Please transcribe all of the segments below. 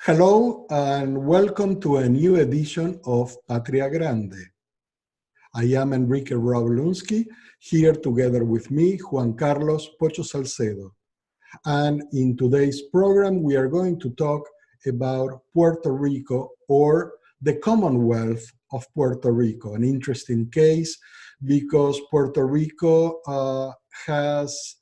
Hello and welcome to a new edition of Patria Grande. I am Enrique Lunski, here together with me, Juan Carlos Pocho Salcedo. And in today's program, we are going to talk about Puerto Rico, or the Commonwealth of Puerto Rico, an interesting case because Puerto Rico has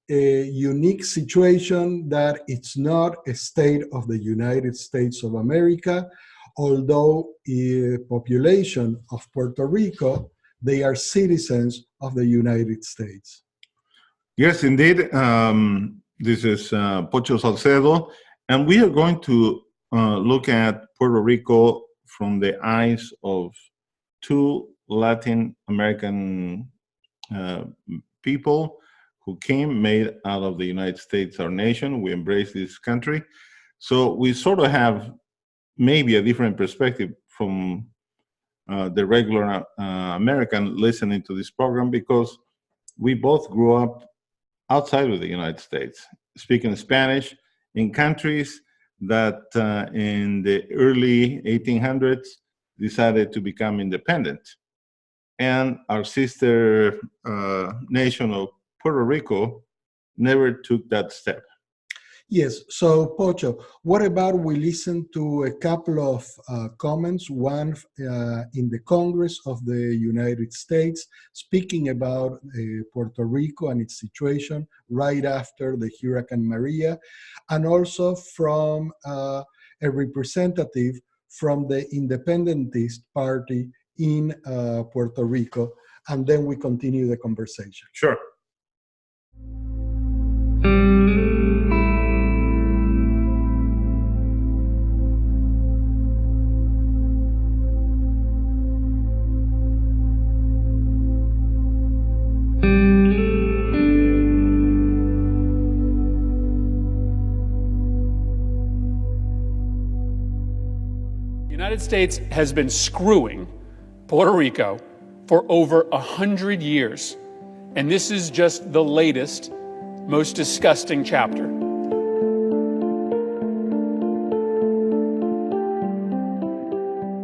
a unique situation that it's not a state of the United States of America, although the population of Puerto Rico, they are citizens of the United States. Yes, indeed. This is Pocho Salcedo, and we are going to look at Puerto Rico from the eyes of two Latin American people who made out of the United States our nation. We embrace this country. So we sort of have maybe a different perspective from the regular American listening to this program, because we both grew up outside of the United States, speaking Spanish in countries that in the early 1800s decided to become independent. And our sister nation of Puerto Rico never took that step. Yes, so Pocho, what about we listen to a couple of comments, one in the Congress of the United States, speaking about Puerto Rico and its situation right after the Hurricane Maria, and also from a representative from the Independentist Party in Puerto Rico, and then we continue the conversation. Sure. The United States has been screwing Puerto Rico for over 100 years, and this is just the latest, most disgusting chapter.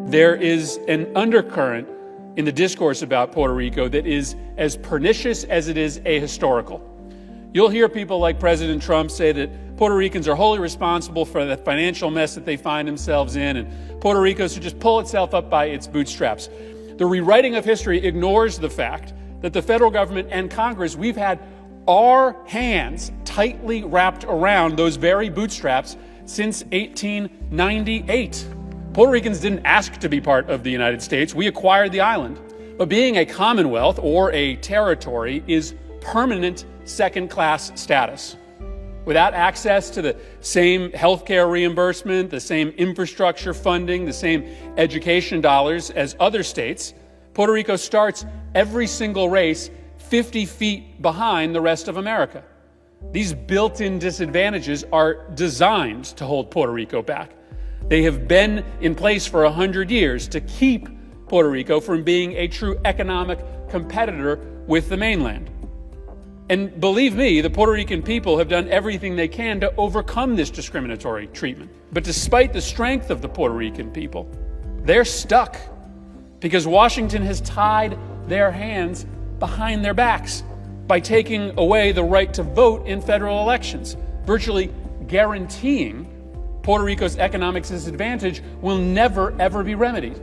There is an undercurrent in the discourse about Puerto Rico that is as pernicious as it is ahistorical. You'll hear people like President Trump say that Puerto Ricans are wholly responsible for the financial mess that they find themselves in, and Puerto Rico should just pull itself up by its bootstraps. The rewriting of history ignores the fact that the federal government and Congress, we've had our hands tightly wrapped around those very bootstraps since 1898. Puerto Ricans didn't ask to be part of the United States. We acquired the island. But being a commonwealth or a territory is permanent second-class status. Without access to the same healthcare reimbursement, the same infrastructure funding, the same education dollars as other states, Puerto Rico starts every single race 50 feet behind the rest of America. These built-in disadvantages are designed to hold Puerto Rico back. They have been in place for 100 years to keep Puerto Rico from being a true economic competitor with the mainland. And believe me, the Puerto Rican people have done everything they can to overcome this discriminatory treatment. But despite the strength of the Puerto Rican people, they're stuck because Washington has tied their hands behind their backs by taking away the right to vote in federal elections, virtually guaranteeing Puerto Rico's economic disadvantage will never, ever be remedied.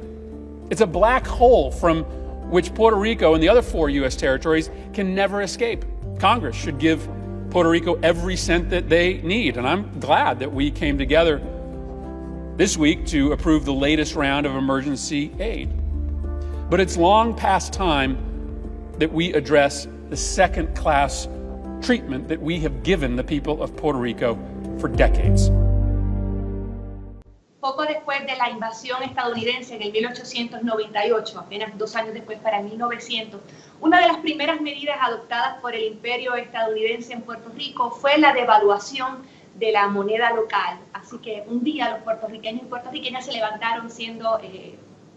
It's a black hole from which Puerto Rico and the other 4 U.S. territories can never escape. Congress should give Puerto Rico every cent that they need, and I'm glad that we came together this week to approve the latest round of emergency aid. But it's long past time that we address the second-class treatment that we have given the people of Puerto Rico for decades. Poco después de la invasión estadounidense en el 1898, apenas 2 años después, para el 1900, una de las primeras medidas adoptadas por el imperio estadounidense en Puerto Rico fue la devaluación de la moneda local. Así que un día los puertorriqueños y puertorriqueñas se levantaron siendo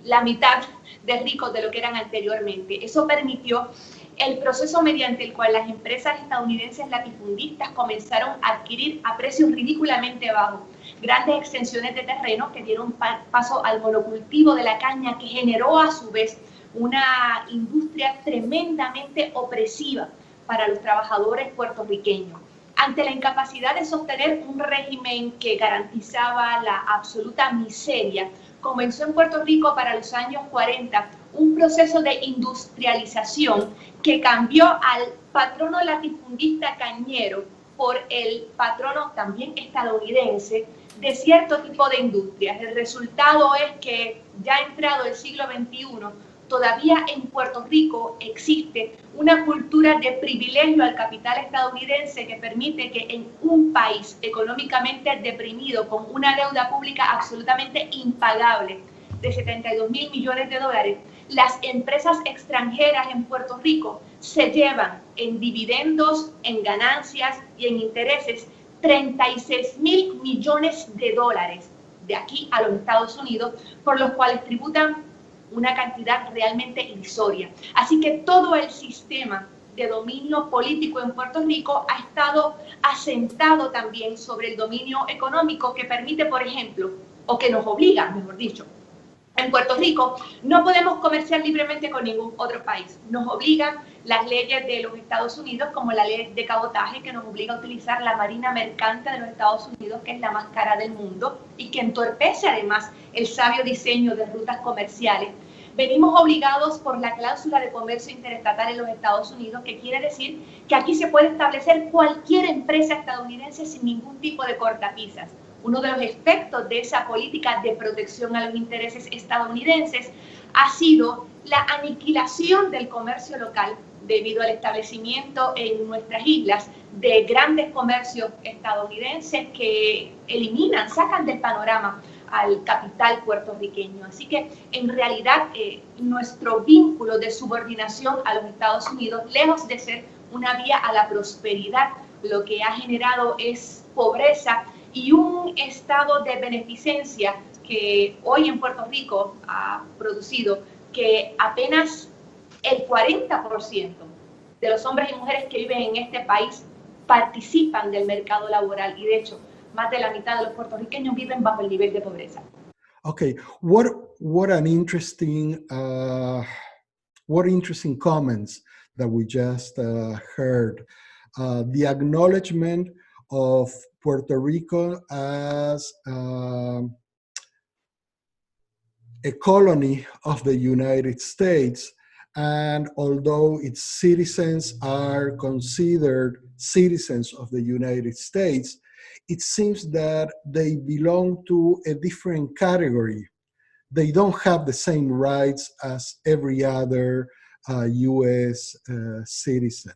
la mitad de ricos de lo que eran anteriormente. Eso permitió el proceso mediante el cual las empresas estadounidenses latifundistas comenzaron a adquirir a precios ridículamente bajos grandes extensiones de terreno que dieron paso al monocultivo de la caña, que generó a su vez una industria tremendamente opresiva para los trabajadores puertorriqueños. Ante la incapacidad de sostener un régimen que garantizaba la absoluta miseria, comenzó en Puerto Rico para los años 40 un proceso de industrialización que cambió al patrono latifundista cañero por el patrono también estadounidense de cierto tipo de industrias. El resultado es que ya entrado el siglo XXI, todavía en Puerto Rico existe una cultura de privilegio al capital estadounidense que permite que en un país económicamente deprimido, con una deuda pública absolutamente impagable de 72 mil millones de dólares, las empresas extranjeras en Puerto Rico se llevan en dividendos, en ganancias y en intereses 36 mil millones de dólares de aquí a los Estados Unidos, por los cuales tributan una cantidad realmente irrisoria. Así que todo el sistema de dominio político en Puerto Rico ha estado asentado también sobre el dominio económico que permite, por ejemplo, o que nos obliga, mejor dicho, en Puerto Rico no podemos comerciar libremente con ningún otro país. Nos obligan las leyes de los Estados Unidos, como la ley de cabotaje, que nos obliga a utilizar la marina mercante de los Estados Unidos, que es la más cara del mundo, y que entorpece además el sabio diseño de rutas comerciales. Venimos obligados por la cláusula de comercio interestatal en los Estados Unidos, que quiere decir que aquí se puede establecer cualquier empresa estadounidense sin ningún tipo de cortapisas. Uno de los efectos de esa política de protección a los intereses estadounidenses ha sido la aniquilación del comercio local debido al establecimiento en nuestras islas de grandes comercios estadounidenses que eliminan, sacan del panorama al capital puertorriqueño. Así que en realidad nuestro vínculo de subordinación a los Estados Unidos, lejos de ser una vía a la prosperidad, lo que ha generado es pobreza y un estado de beneficencia que hoy en Puerto Rico ha producido que apenas el 40% de los hombres y mujeres que viven en este país participan del mercado laboral, y de hecho más de la mitad de los puertorriqueños viven bajo el nivel de pobreza. Okay, what interesting comments that we just heard. The acknowledgement of Puerto Rico as a colony of the United States, and although its citizens are considered citizens of the United States, it seems that they belong to a different category. They don't have the same rights as every other US citizen.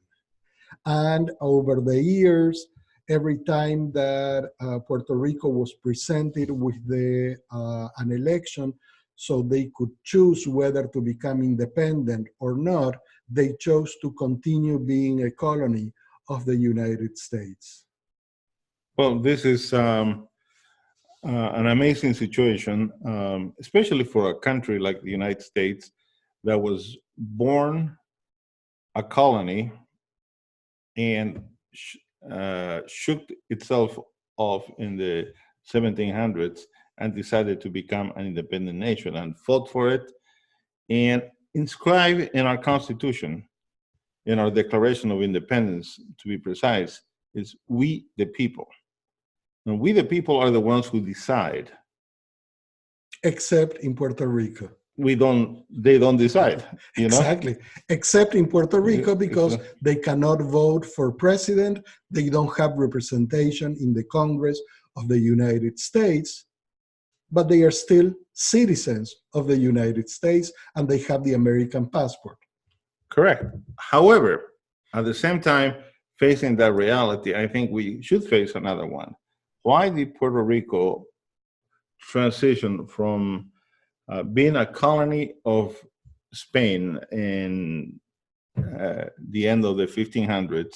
And over the years, every time that Puerto Rico was presented with an election so they could choose whether to become independent or not, they chose to continue being a colony of the United States. Well, this is an amazing situation, especially for a country like the United States that was born a colony and shook itself off in the 1700s and decided to become an independent nation and fought for it and inscribed in our Constitution, in our Declaration of Independence, to be precise, is we the people. And we the people are the ones who decide. Except in Puerto Rico. They don't decide, you know? Exactly. Except in Puerto Rico, because they cannot vote for president. They don't have representation in the Congress of the United States, but they are still citizens of the United States and they have the American passport. Correct. However, at the same time, facing that reality, I think we should face another one. Why did Puerto Rico transition from being a colony of Spain in the end of the 1500s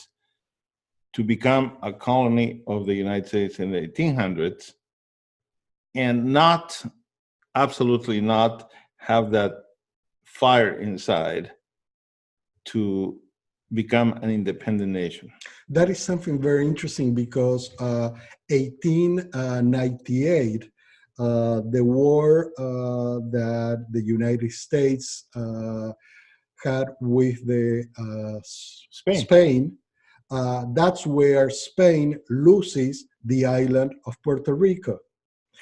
to become a colony of the United States in the 1800s and absolutely not have that fire inside to become an independent nation? That is something very interesting because 1898, the war that the United States had with the Spain, that's where Spain loses the island of Puerto Rico.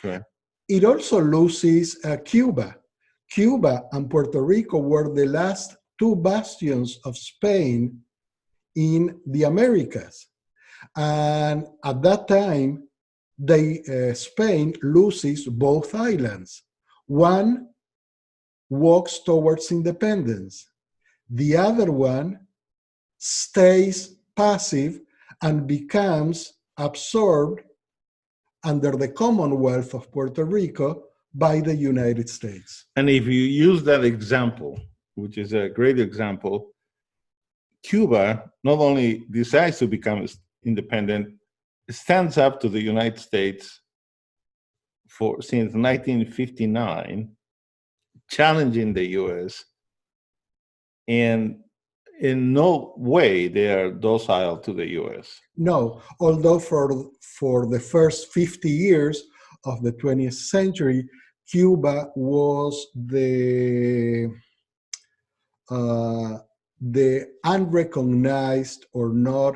Right. It also loses Cuba. Cuba and Puerto Rico were the last two bastions of Spain in the Americas. And at that time, Spain loses both islands. One walks towards independence. The other one stays passive and becomes absorbed under the Commonwealth of Puerto Rico by the United States. And if you use that example, which is a great example, Cuba not only decides to become independent, stands up to the United States since 1959, challenging the US, and in no way they are docile to the US. No, although for the first 50 years of the 20th century, Cuba was the unrecognized or not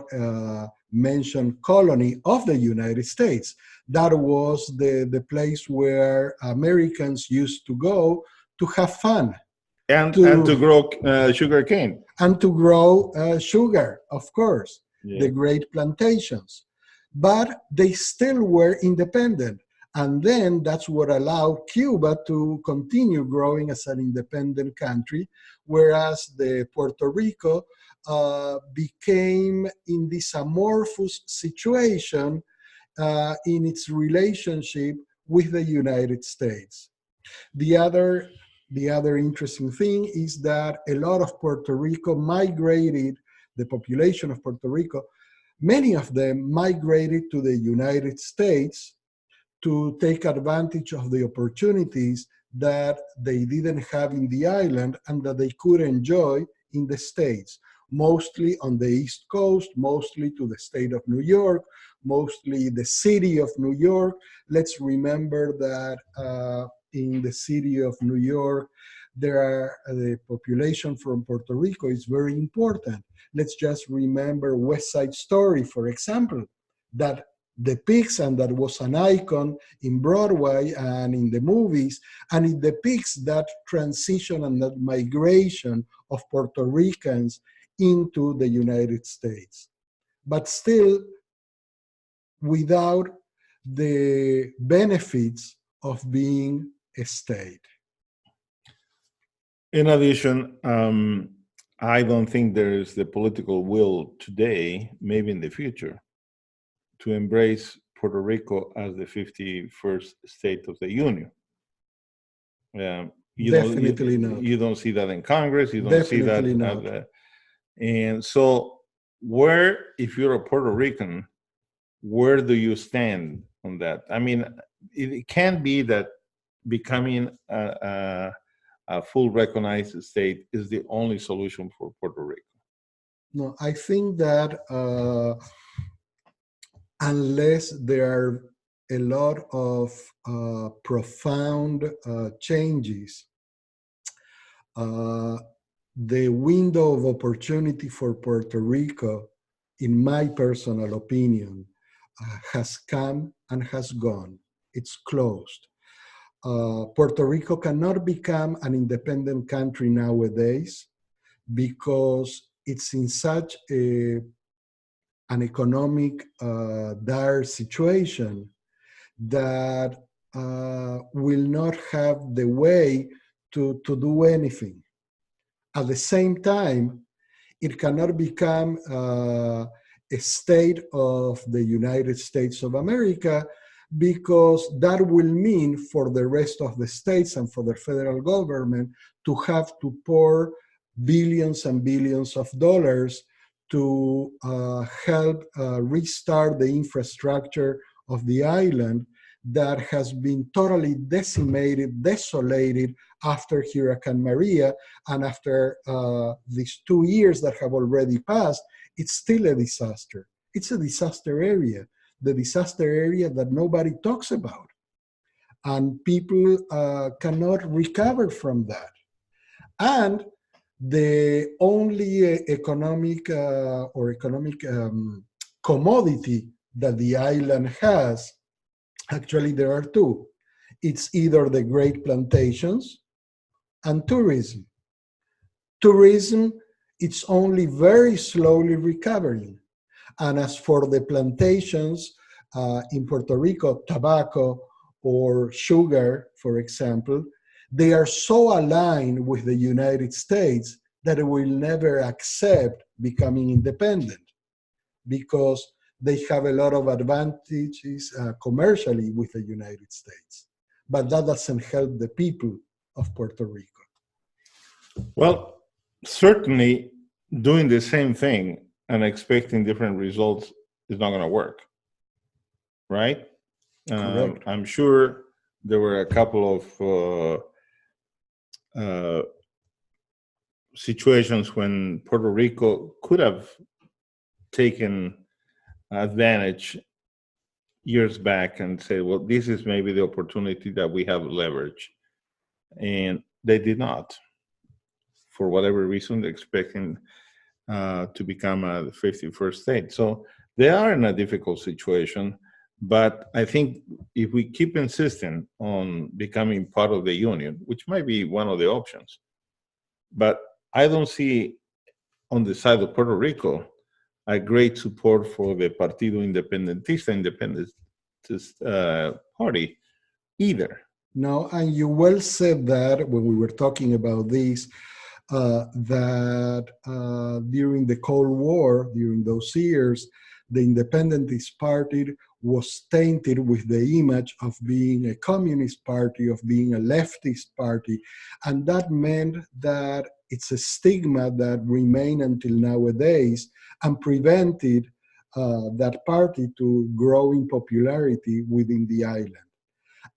mentioned colony of the United States. That was the place where Americans used to go to have fun. And to grow sugar cane. And to grow sugar, of course, yeah. The great plantations. But they still were independent. And then that's what allowed Cuba to continue growing as an independent country, whereas the Puerto Rico became in this amorphous situation in its relationship with the United States. The other interesting thing is that a lot of Puerto Rico migrated, the population of Puerto Rico, many of them migrated to the United States to take advantage of the opportunities that they didn't have in the island and that they could enjoy in the States, mostly on the East Coast, mostly to the state of New York, mostly the city of New York. Let's remember that in the city of New York, the population from Puerto Rico is very important. Let's just remember West Side Story, for example, that depicts, and that was an icon in Broadway and in the movies, and it depicts that transition and that migration of Puerto Ricans into the United States. But still, without the benefits of being a state. In addition, I don't think there is the political will today, maybe in the future, to embrace Puerto Rico as the 51st state of the Union. Definitely not. You don't see that in Congress. You don't Definitely see that. Not. And so, if you're a Puerto Rican, where do you stand on that? I mean, it can't be that becoming a full recognized state is the only solution for Puerto Rico. No, I think that unless there are a lot of profound changes, the window of opportunity for Puerto Rico, in my personal opinion, has come and has gone. It's closed. Puerto Rico cannot become an independent country nowadays because it's in such an economic dire situation that will not have the way to do anything. At the same time, it cannot become a state of the United States of America, because that will mean for the rest of the states and for the federal government to have to pour billions and billions of dollars to help restart the infrastructure of the island that has been totally decimated, desolated after Hurricane Maria, and after these 2 years that have already passed, it's still a disaster. It's a disaster area, the disaster area that nobody talks about. And people cannot recover from that. And the only economic commodity that the island has, actually there are two. It's either the great plantations and tourism. Tourism, it's only very slowly recovering. And as for the plantations in Puerto Rico, tobacco or sugar, for example, they are so aligned with the United States that it will never accept becoming independent because they have a lot of advantages commercially with the United States. But that doesn't help the people of Puerto Rico. Well, certainly doing the same thing and expecting different results is not going to work, right? Correct. I'm sure there were a couple of situations when Puerto Rico could have taken advantage years back and say, well, this is maybe the opportunity that we have leverage. And they did not, for whatever reason, expecting to become a 51st state. So they are in a difficult situation. But I think if we keep insisting on becoming part of the union, which might be one of the options, but I don't see on the side of Puerto Rico a great support for the Partido Independentist party either. No, and you well said that when we were talking about this, that during the Cold War, during those years, the Independentist Party was tainted with the image of being a communist party, of being a leftist party. And that meant that it's a stigma that remained until nowadays and prevented that party to grow in popularity within the island.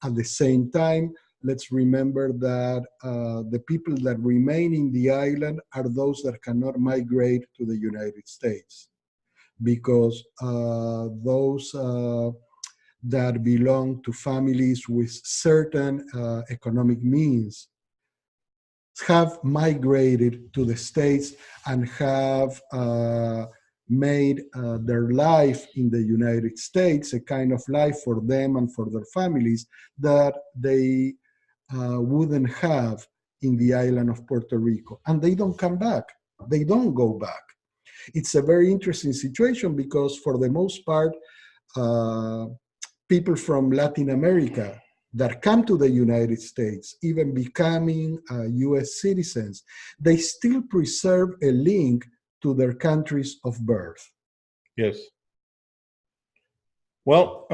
At the same time, let's remember that the people that remain in the island are those that cannot migrate to the United States, because those that belong to families with certain economic means have migrated to the States and have made their life in the United States a kind of life for them and for their families that they wouldn't have in the island of Puerto Rico. And they don't come back. They don't go back. It's a very interesting situation because for the most part, people from Latin America that come to the United States, even becoming US citizens, they still preserve a link to their countries of birth. Yes. Well,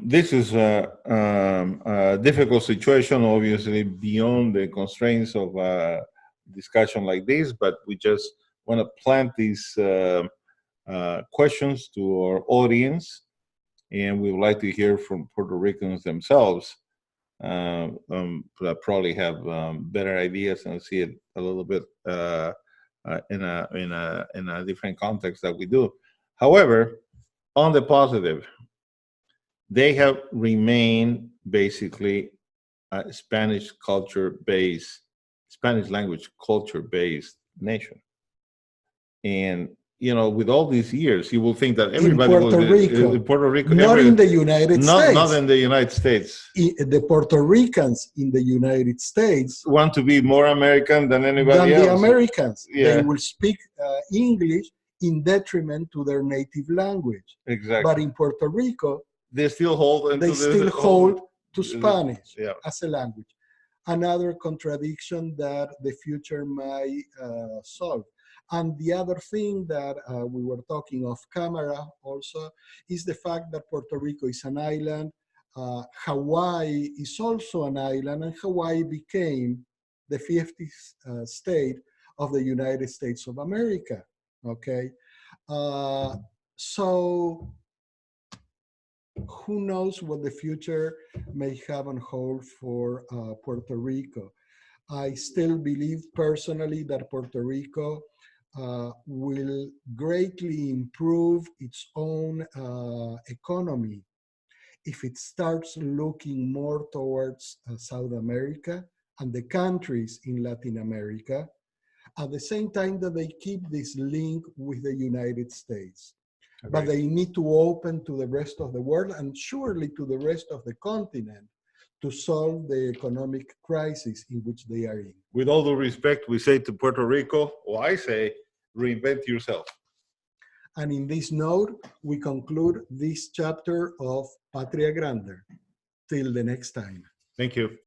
this is a difficult situation, obviously, beyond the constraints of a discussion like this, but we just want to plant these questions to our audience, and we would like to hear from Puerto Ricans themselves that probably have better ideas and see it a little bit in a different context that we do. However, on the positive, they have remained basically a Spanish language culture-based nation. And, you know, with all these years, you will think that everybody in Puerto Rico, not in the United States. Not in the United States. The Puerto Ricans in the United States want to be more American than anybody else. The Americans. Yeah. They will speak English in detriment to their native language. Exactly. But in Puerto Rico, they still hold to Spanish as a language. Another contradiction that the future might solve. And the other thing that we were talking off camera also is the fact that Puerto Rico is an island. Hawaii is also an island, and Hawaii became the 50th state of the United States of America. Okay, so who knows what the future may have on hold for Puerto Rico. I still believe personally that Puerto Rico will greatly improve its own economy if it starts looking more towards South America and the countries in Latin America, at the same time that they keep this link with the United States. Okay. But they need to open to the rest of the world and surely to the rest of the continent to solve the economic crisis in which they are in. With all due respect, we say to Puerto Rico, or I say, reinvent yourself. And in this note, we conclude this chapter of Patria Grande. Till the next time. Thank you.